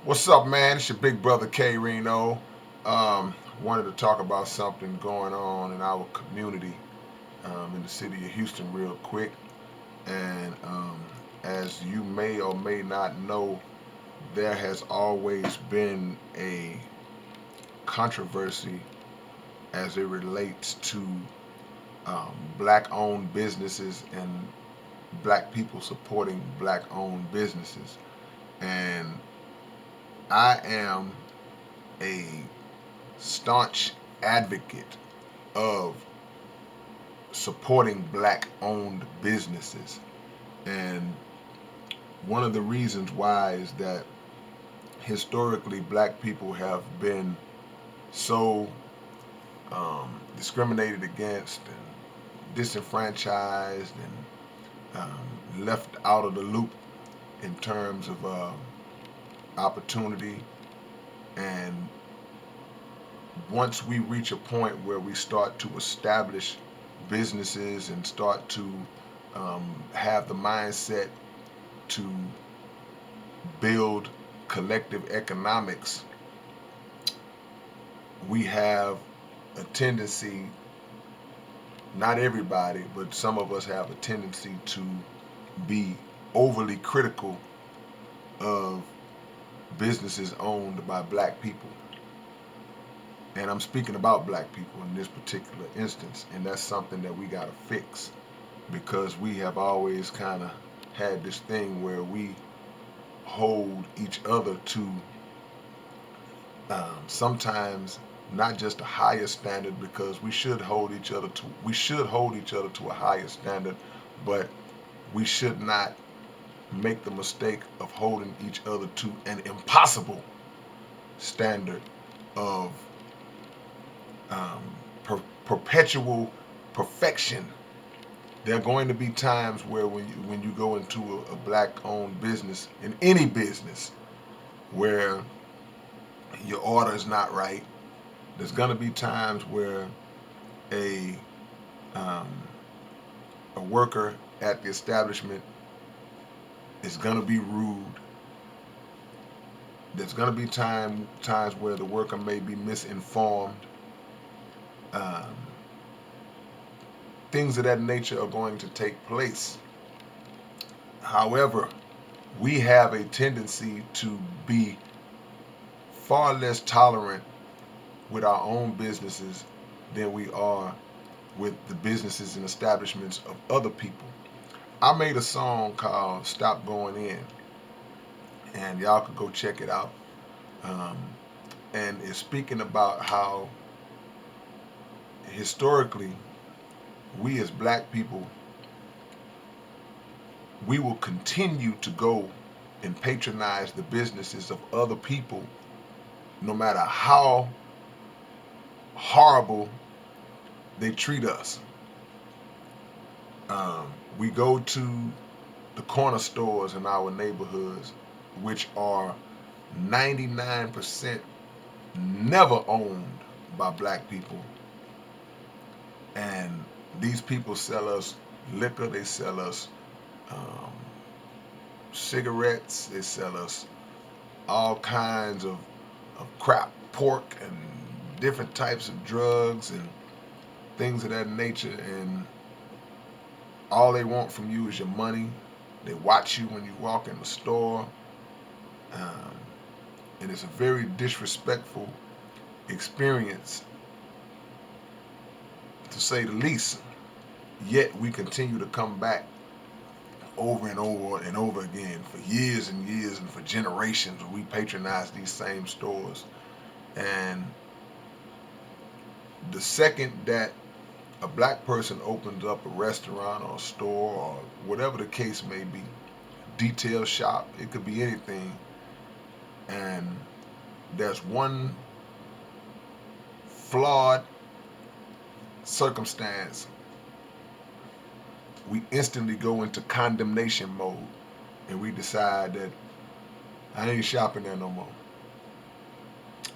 What's up, man? It's your big brother K-Rino. Wanted to talk about something going on in our community in the city of Houston, real quick. And as you may or may not know, there has always been a controversy as it relates to black-owned businesses and black people supporting black-owned businesses. And I am a staunch advocate of supporting black owned businesses. And one of the reasons why is that historically black people have been so discriminated against and disenfranchised and left out of the loop in terms of opportunity. And once we reach a point where we start to establish businesses and start to have the mindset to build collective economics, we have a tendency, not everybody, but some of us have a tendency to be overly critical of businesses owned by black people. And I'm speaking about black people in this particular instance, and that's something that we got to fix because we have always kind of had this thing where we hold each other to sometimes not just a higher standard because we should hold each other to a higher standard, but we should not make the mistake of holding each other to an impossible standard of um, perpetual perfection. There are going to be times where when you go into a black owned business, in any business, where your order is not right. There's going to be times where a um, a worker at the establishment is going to be rude. There's going to be times where the worker may be misinformed. Um, Things of that nature are going to take place. However, we have a tendency to be far less tolerant with our own businesses than we are with the businesses and establishments of other people. I made a song called Stop Going In, and y'all could go check it out. Um, and it's speaking about how historically we as black people, we will continue to go and patronize the businesses of other people no matter how horrible they treat us. We go to the corner stores in our neighborhoods, which are 99% never owned by black people. And these people sell us liquor, they sell us um, cigarettes, they sell us all kinds of crap, pork, and different types of drugs and things of that nature. And all they want from you is your money. They watch you when you walk in the store. Um, and it's a very disrespectful experience, to say the least. Yet we continue to come back over and over and over again for years and years and for generations. We patronize these same stores. And the second that a black person opens up a restaurant or a store or whatever the case may be, detail shop, it could be anything, and there's one flawed circumstance, we instantly go into condemnation mode and we decide that I ain't shopping there no more.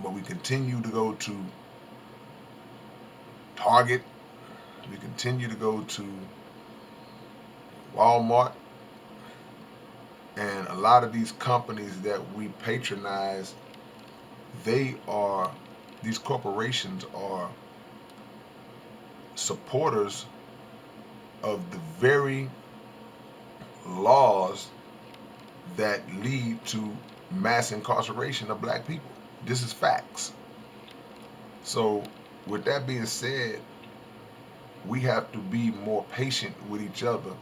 But we continue to go to Target, we continue to go to Walmart, And a lot of these companies that we patronize, they are, these corporations are supporters of the very laws that lead to mass incarceration of black people. This is facts. So, with that being said, we have to be more patient with each other.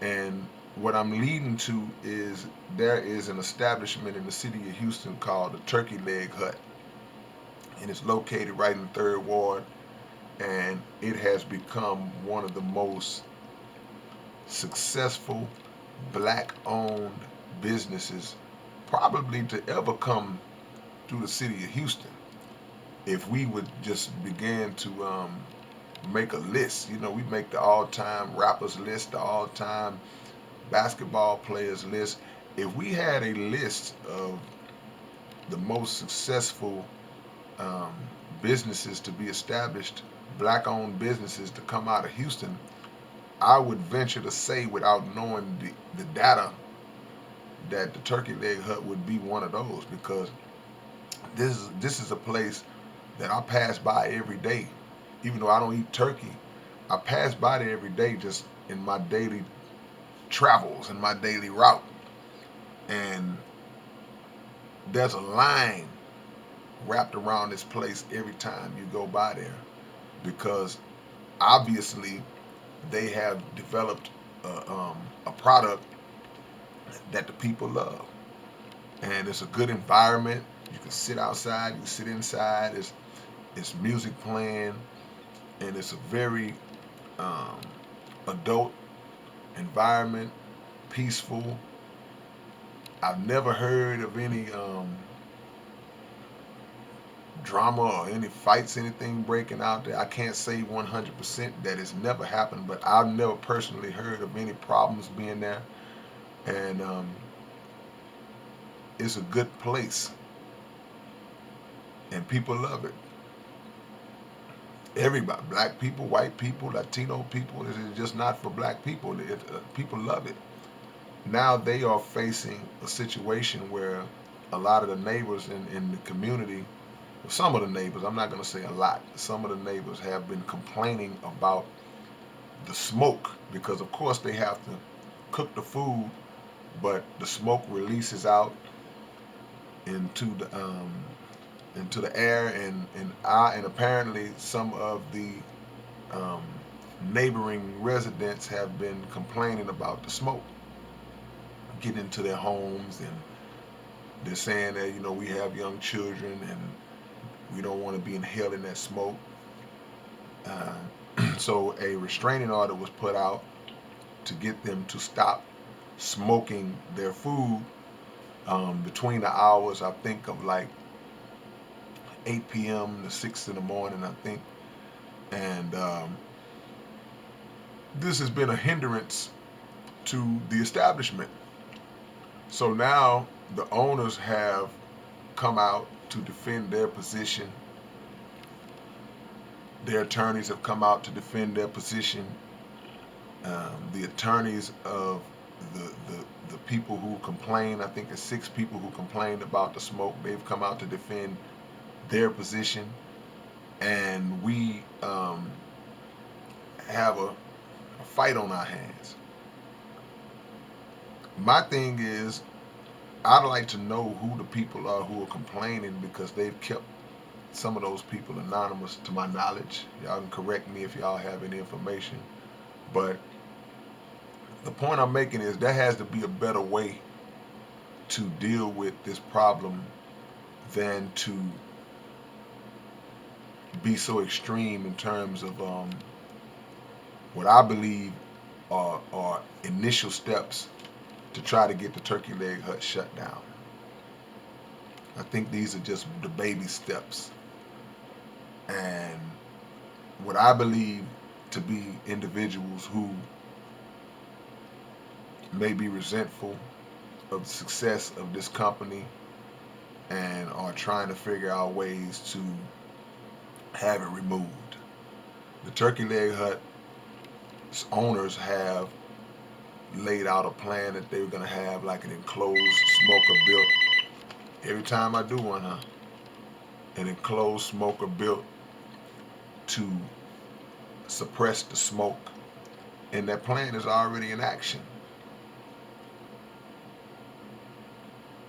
And what I'm leading to is there is an establishment in the city of Houston called the Turkey Leg Hut. And it's located right in the Third Ward. And it has become one of the most successful black owned businesses probably to ever come through the city of Houston. If we would just begin to make a list, we make the all time rappers list, the all time basketball players list. If we had a list of the most successful um, businesses to be established, black owned businesses to come out of Houston, I would venture to say, without knowing the data, that the Turkey Leg Hut would be one of those, because this is a place that I pass by every day. Even though I don't eat turkey, I pass by there every day just in my daily travels and my daily route. And there's a line wrapped around this place every time you go by there, because obviously they have developed a product that the people love. And it's a good environment. You can sit outside, you can sit inside. It's music playing, and it's a very um, adult environment, peaceful. I've never heard of any drama or any fights, anything breaking out there. I can't say 100% that it's never happened, but I've never personally heard of any problems being there. And it's a good place, and people love it. Everybody, black people, white people, Latino people, it's just not for black people. People love it. Now they are facing a situation where a lot of the neighbors in the community, some of the neighbors, I'm not going to say a lot, some of the neighbors have been complaining about the smoke, because of course they have to cook the food, but the smoke releases out into the air, and apparently some of the um, neighboring residents have been complaining about the smoke getting into their homes, and they're saying that we have young children and we don't want to be inhaling that smoke. So a restraining order was put out to get them to stop smoking their food between the hours, I think, of like 8 p.m. to 6 in the morning, I think. And this has been a hindrance to the establishment. So now the owners have come out to defend their position. Their attorneys have come out to defend their position. The attorneys of the, the people who complain, I think there's 6 people who complained about the smoke. They've come out to defend their position, and we have a fight on our hands. My thing is, I'd like to know who the people are who are complaining, because they've kept some of those people anonymous to my knowledge. Y'all can correct me if y'all have any information. But the point I'm making is there has to be a better way to deal with this problem than to be so extreme in terms of what I believe are initial steps to try to get the Turkey Leg Hut shut down. I think these are just the baby steps. And what I believe to be individuals who may be resentful of the success of this company and are trying to figure out ways to have it removed. The Turkey Leg Hut owners have laid out a plan that they were gonna have like an enclosed smoker built. Every time I do one, an enclosed smoker built to suppress the smoke, and that plan is already in action.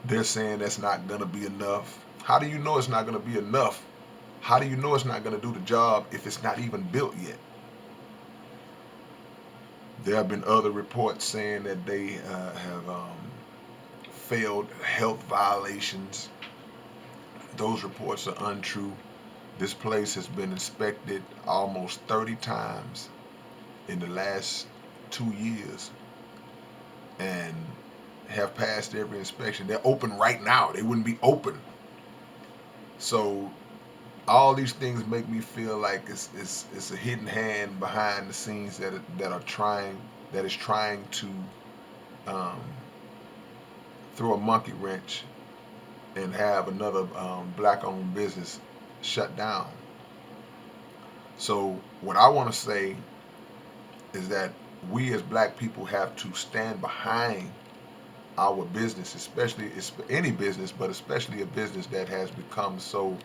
They're saying that's not gonna be enough. How do you know it's not gonna be enough? How do you know it's not gonna do the job if it's not even built yet? There have been other reports saying that they have failed health violations. Those reports are untrue. This place has been inspected almost 30 times in the last 2 years and have passed every inspection. They're open right now. They wouldn't be open. So all these things make me feel like it's a hidden hand behind the scenes that is trying to um, throw a monkey wrench and have another black-owned business shut down. So what I want to say is that we as black people have to stand behind our business, especially any business, but especially a business that has become so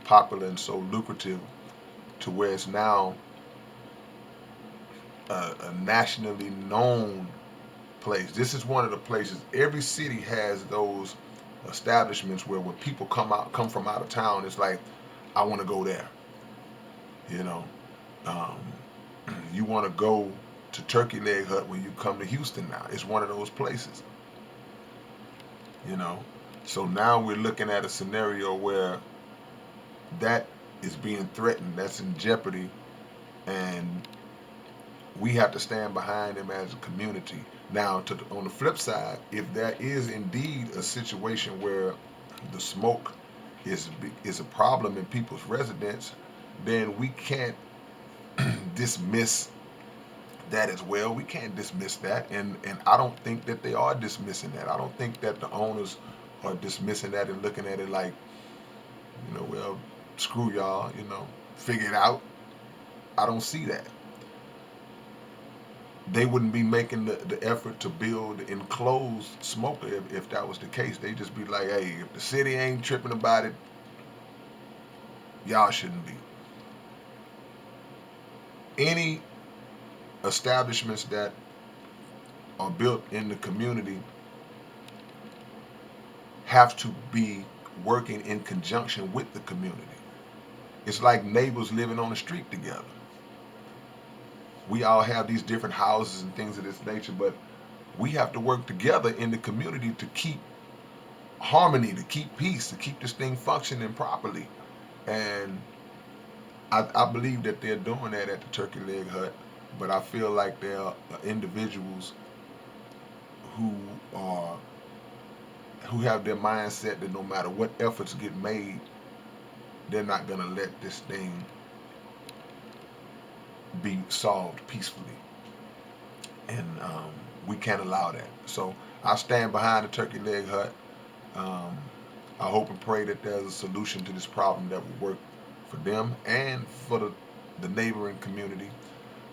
popular and so lucrative to where it's now a nationally known place. This is one of the places. Every city has those establishments where when people come from out of town, it's like, I want to go there. You know, um, you want to go to Turkey Leg Hut when you come to Houston now. It's one of those places. You know, so now we're looking at a scenario where that is being threatened. That's in jeopardy, and we have to stand behind them as a community. Now, on the flip side, if there is indeed a situation where the smoke is a problem in people's residence, then we can't dismiss that as well. We can't dismiss that, and I don't think that they are dismissing that. I don't think that the owners are dismissing that and looking at it like, well, screw y'all, figure it out. I don't see that. They wouldn't be making the effort to build enclosed smoker if that was the case. They just be like, hey, if the city ain't tripping about it, y'all shouldn't be. Any establishments that are built in the community have to be working in conjunction with the community. It's like neighbors living on the street together. We all have these different houses and things of this nature, but we have to work together in the community to keep harmony, to keep peace, to keep this thing functioning properly. And I believe that they're doing that at the Turkey Leg Hut, but I feel like there are individuals who are who have their mindset that no matter what efforts get made, they're not going to let this thing be solved peacefully. And we can't allow that. So I stand behind the Turkey Leg Hut. Um, I hope and pray that there's a solution to this problem that will work for them and for the neighboring community.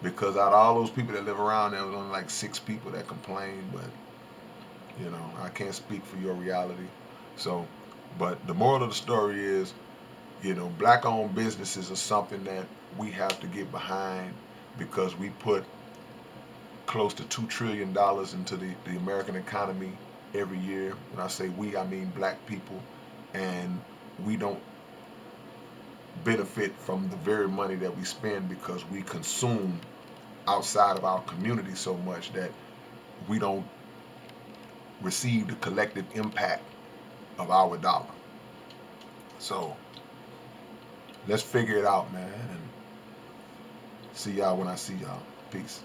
Because out of all those people that live around there, was only like 6 people that complained. But I can't speak for your reality. So, but the moral of the story is, black-owned businesses are something that we have to get behind because we put close to $2 trillion into the American economy every year. When I say we, I mean black people. And we don't benefit from the very money that we spend because we consume outside of our community so much that we don't receive the collective impact of our dollar. So let's figure it out, man. And see y'all when I see y'all. Peace.